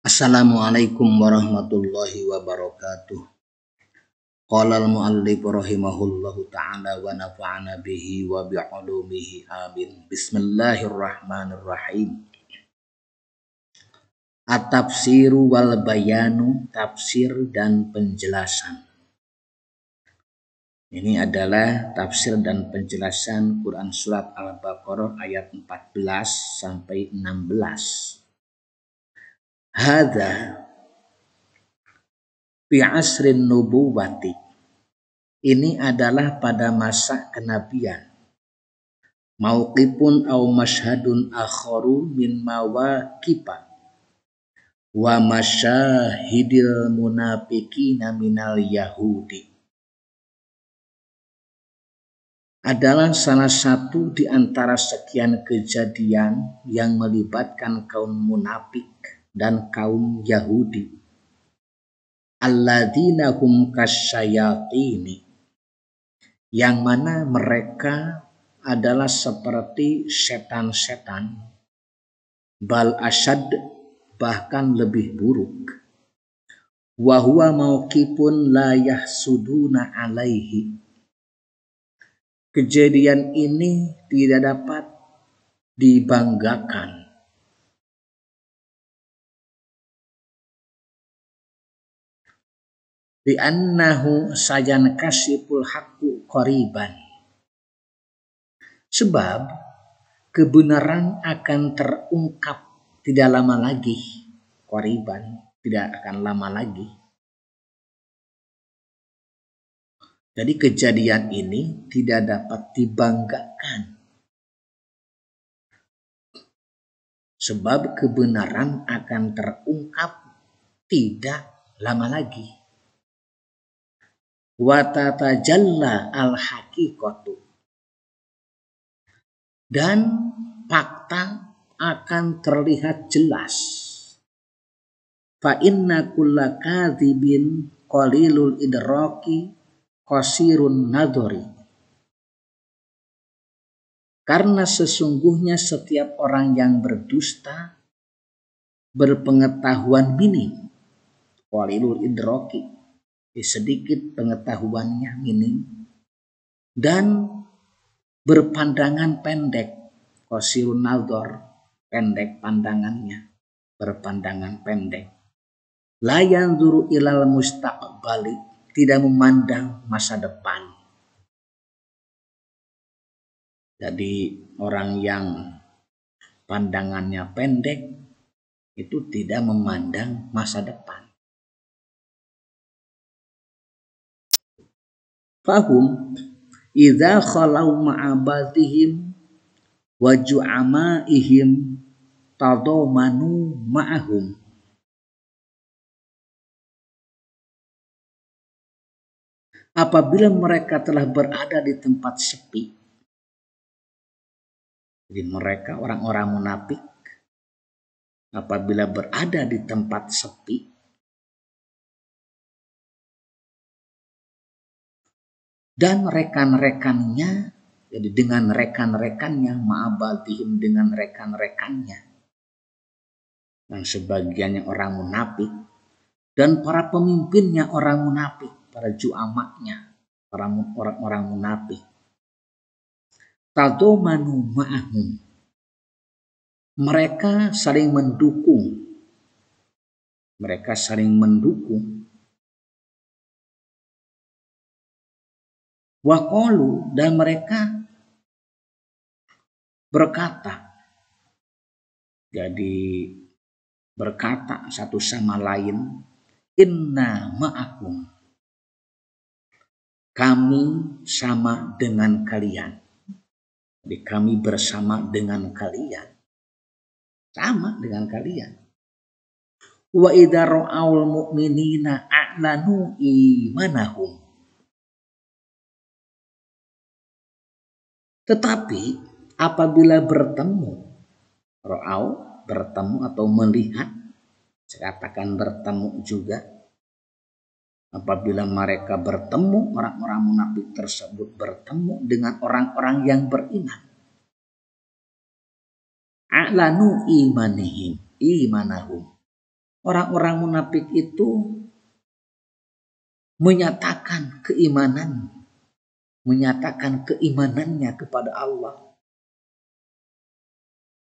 Assalamualaikum warahmatullahi wabarakatuh. Qala al-muallif rahimahullahu ta'ala wa nafa'ana bihi wa bi'ulumihi amin. Bismillahirrahmanirrahim. At-tafsiru wal bayanu, tafsir dan penjelasan. Ini adalah tafsir dan penjelasan Quran surat Al-Baqarah ayat 14 sampai 16. Hadza fi asrin nubuwati. Ini adalah pada masa kenabian. Mauqifun au masyhadun akharu min mawaqifa wa masyahidil munafiqina minal yahudi. Adalah salah satu di antara sekian kejadian yang melibatkan kaum munafik dan kaum Yahudi. Alladzina hum kasyayatini, yang mana mereka adalah seperti setan-setan, bal asyad, bahkan lebih buruk. Wa huwa mauqifun la yahsuduna alaihi. Kejadian ini tidak dapat dibanggakan. Bi annahu sayan kasiful haqqu qariban. Sebab kebenaran akan terungkap tidak lama lagi. Qariban, tidak akan lama lagi. Jadi kejadian ini tidak dapat dibanggakan. Sebab kebenaran akan terungkap tidak lama lagi. Wa tatajalla al-haqiqatu. Dan fakta akan terlihat jelas. Fa inna kulla kadzibin qalilul idraki qasirun nadhari. Karena sesungguhnya setiap orang yang berdusta berpengetahuan minim. Qalilul idraki, sedikit pengetahuannya, minim, dan berpandangan pendek. Qasirun nadhar, pendek pandangannya, berpandangan pendek. La yanzuru ilal mustaqbali, tidak memandang masa depan. Jadi orang yang pandangannya pendek itu tidak memandang masa depan. Fahum idza khalau ma'abadihim wa ju'amaihim tadamanu ma'ahum. Apabila mereka telah berada di tempat sepi, jadi mereka orang-orang munafik apabila berada di tempat sepi, dan rekan-rekannya, jadi dengan rekan-rekannya, ma'abadihim, dengan rekan-rekannya, yang sebagiannya orang munafik, dan para pemimpinnya orang munafik, para ju'amaknya, orang-orang munafik. Tadomanu ma'ahum, mereka saling mendukung. Mereka saling mendukung. Waqalu, dan mereka berkata. Jadi berkata satu sama lain, inna ma'akum, kami sama dengan kalian. Jadi kami bersama dengan kalian. Sama dengan kalian. Wa idza ra'aul mu'minina a'lanu imanahum. Tetapi apabila bertemu, ra'au, bertemu atau melihat, saya katakan bertemu juga. Apabila mereka bertemu, orang-orang munafik tersebut bertemu dengan orang-orang yang beriman. A'lanu imanahum. Orang-orang munafik itu menyatakan keimanannya kepada Allah.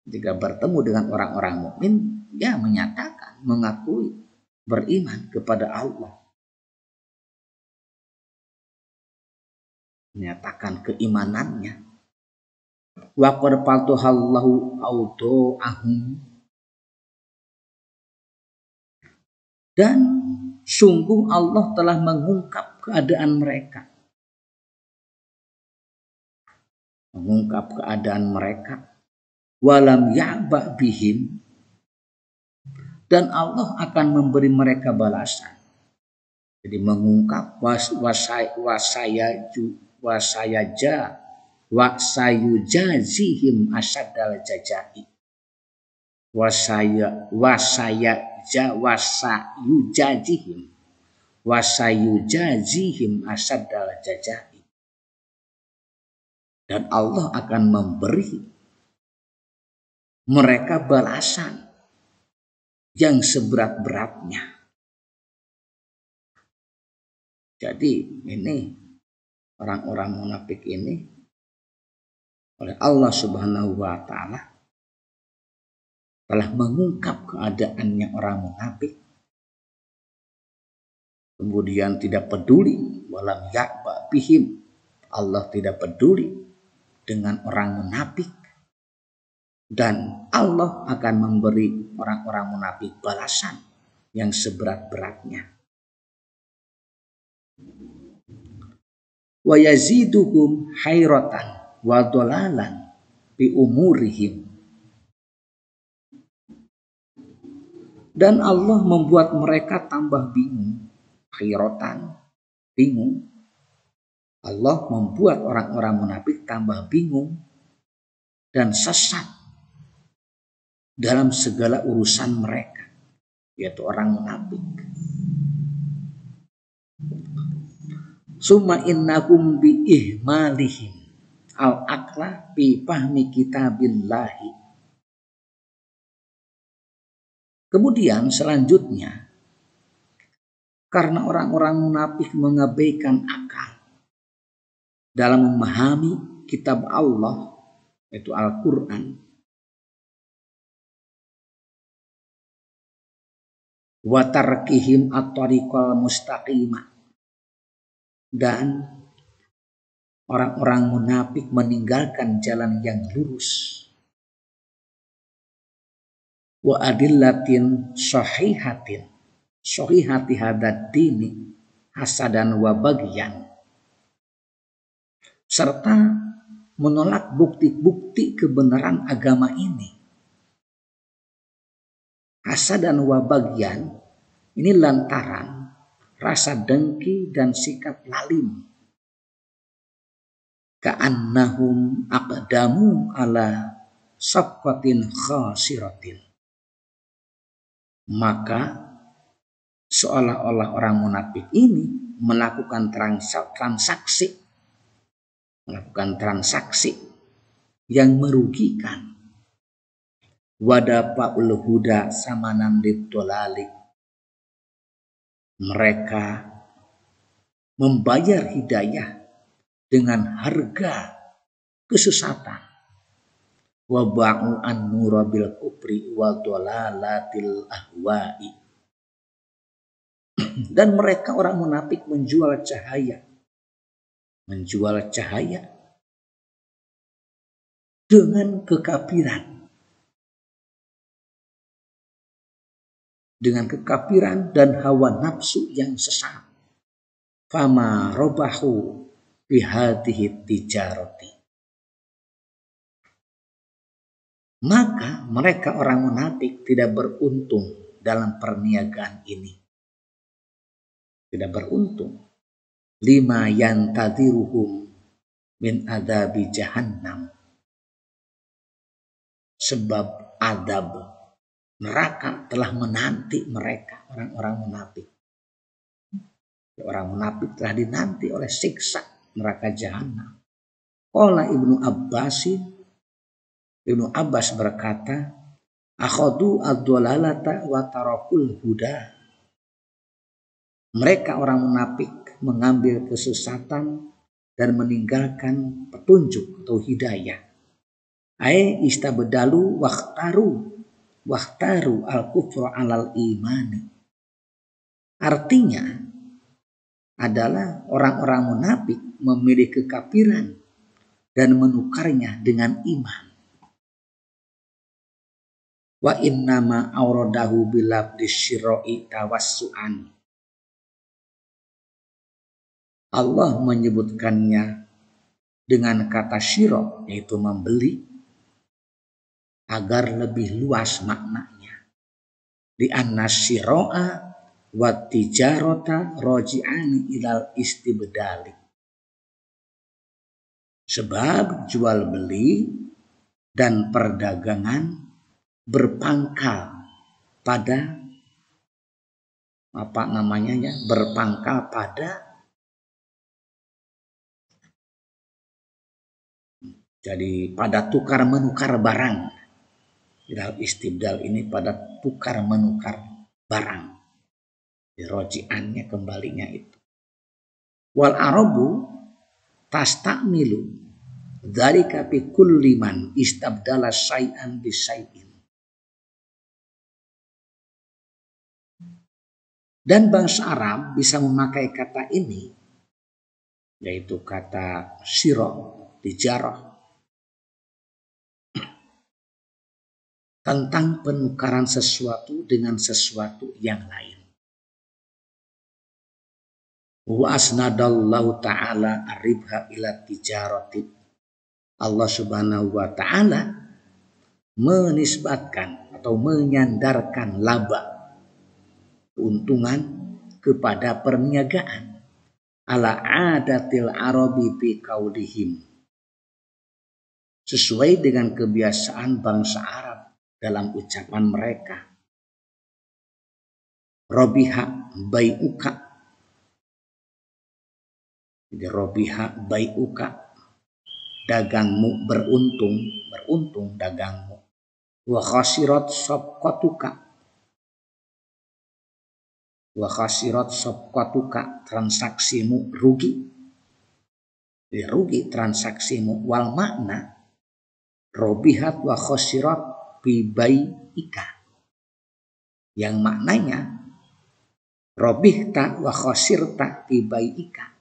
Jika bertemu dengan orang-orang mukmin, dia menyatakan, mengakui beriman kepada Allah. Menyatakan keimanannya. Wa qad fatuhallahu audu'ahum. Dan sungguh Allah telah mengungkap keadaan mereka. Mengungkap keadaan mereka. Walam ya'ba bihim. Dan Allah akan memberi mereka balasan. Jadi mengungkap wasayujazihim asyadal jazai. Wasayujazihim asyadal jazai. Dan Allah akan memberi mereka balasan yang seberat-beratnya. Jadi ini orang-orang munafik ini oleh Allah Subhanahu wa taala telah mengungkap keadaannya orang munafik. Kemudian tidak peduli, walam ya'ba bihim. Allah tidak peduli dengan orang munafik. Dan Allah akan memberi orang-orang munafik balasan yang seberat-beratnya. Wa yaziduhum hayratan wa dhalalan bi umurihim. Dan Allah membuat mereka tambah bingung, hayratan, bingung. Allah membuat orang-orang munafik tambah bingung dan sesat dalam segala urusan mereka, yaitu orang munafik. Summa innahum bi ihmalihim al-aqla bi fahmi kitabillahi. Kemudian selanjutnya, karena orang-orang munafik mengabaikan akal dalam memahami kitab Allah, yaitu Al-Quran, wa tarkihim at-tariqal mustaqimah, dan orang-orang munafik meninggalkan jalan yang lurus, wa adillatin sahihati hadad dini hasadan wa bagyan, serta menolak bukti-bukti kebenaran agama ini. Hasadan wa bagyan ini lantaran rasa dengki dan sikap lalim. Ka'annahum aqdamu ala safqatin khasiratin. Maka seolah-olah orang munafik ini melakukan transaksi yang merugikan. Wadafa'ul huda samanan lidolalik. Mereka membayar hidayah dengan harga kesesatan. Wa ba'u an-nura bil kufri wa dhalalatil ahwa'i. Dan mereka orang munafik menjual cahaya dengan kekafiran. Dengan kekafiran dan hawa nafsu yang sesat. Fama robahu bihadhihi tijarati. Maka mereka orang munafik tidak beruntung dalam perniagaan ini. Tidak beruntung. Lima yantadhiruhum min adabi jahannam. Sebab adab neraka telah menanti mereka, orang-orang munafik. Orang munafik telah dinanti oleh siksa neraka jahanam. Qala Ibnu Abbas berkata, Akhadu ad-dhalalata wa tarakul huda. Mereka orang munafik mengambil kesesatan dan meninggalkan petunjuk atau hidayah. Ai istabdalu wahtaru al-kufra alal imani. Artinya adalah orang-orang munafik memilih kekafiran dan menukarnya dengan iman. Wa innama auradahu bilabdi syiroi tawassu'an. Allah menyebutkannya dengan kata syiro, yaitu membeli, agar lebih luas maknanya. Di anna syiro'a wa tijarota roji'ani ilal istibdali. Sebab jual beli dan perdagangan berpangkal pada berpangkal pada jadi pada tukar menukar barang. Ilal istibdal ini pada tukar menukar barang. Roji'annya kembalinya itu. Wal arabu tastakmilu dzalika fi kulli man istabdala syai'an bi syai'in. Dan bangsa Arab bisa memakai kata ini, yaitu kata syiro, tijarah, tentang penukaran sesuatu dengan sesuatu yang lain. Wa asnadallahu ta'ala ar-ribha ila tijarati. Allah subhanahu wa ta'ala menisbatkan atau menyandarkan laba, keuntungan, kepada perniagaan. Ala adatil arabi bi qaulihim. Sesuai dengan kebiasaan bangsa Arab dalam ucapan mereka. Robiha bai'uka. Jadi robiha bai'uka. Dagangmu beruntung dagangmu. Wa khasirat sabqatuka. Wa khasirat sabqatuka, transaksimu rugi. Rugi transaksimu. Wal makna robihat wa khasirat bi bai'ika. Yang maknanya robihta wa khasirta bi bai'ika.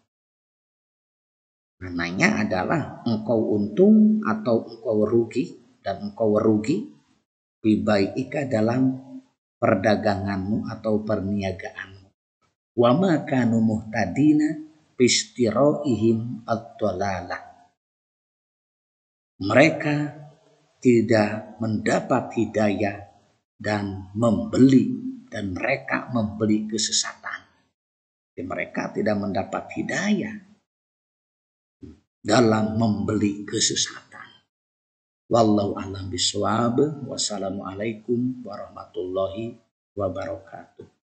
Maknanya adalah engkau untung atau engkau rugi, dan engkau rugi bi bai'ika dalam perdaganganmu atau perniagaanmu. Wa ma kanu muhtadina bistiroihim ad-dhalalah. Mereka tidak mendapat hidayah dan mereka membeli kesesatan. Jadi mereka tidak mendapat hidayah dalam membeli kesesatan. Wallahu a'lam bishawab. Wassalamualaikum warahmatullahi wabarakatuh.